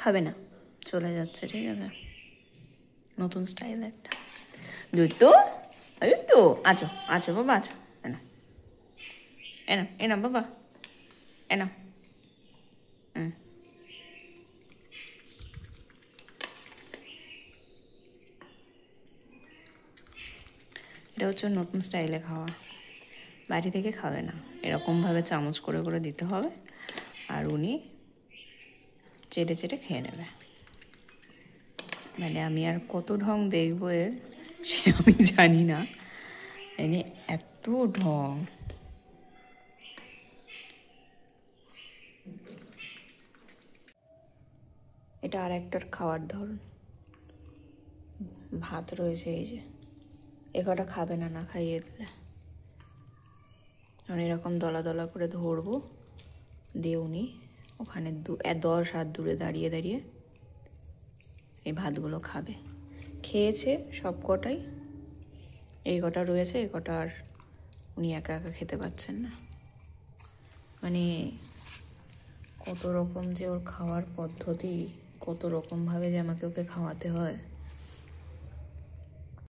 খাবে না, চলে যাচ্ছে। ঠিক আছে, নতুন স্টাইল একটা। দুটো তো আছো আছো বাবা, আছো এনা এনা এনা বাবা এনা। এটা হচ্ছে নতুন স্টাইলে খাওয়া, বাড়ি থেকে খাবে না, এরকমভাবে চামচ করে করে দিতে হবে, আর উনি চেটে চেটে খেয়ে নেবে। মানে আমি আর কত ঢং দেখবো এর, সে আমি জানি না, মানে এত ঢং। এটা আর একটার খাওয়ার ধরন। ভাত রয়েছে, এই যে এ কটা খাবে না, না খাইয়ে দিলে। আমি এরকম দলা দলা করে ধরবো, দিয়ে উনি ওখানে 10 হাত দূরে দাঁড়িয়ে দাঁড়িয়ে এই ভাতগুলো খাবে। খেয়েছে সব কটাই, এই কটা রয়েছে, এই কটা আর উনি একা একা খেতে পাচ্ছেন না। মানে কত রকম যে ওর খাওয়ার পদ্ধতি, কত রকমভাবে যে আমাকে ওকে খাওয়াতে হয়।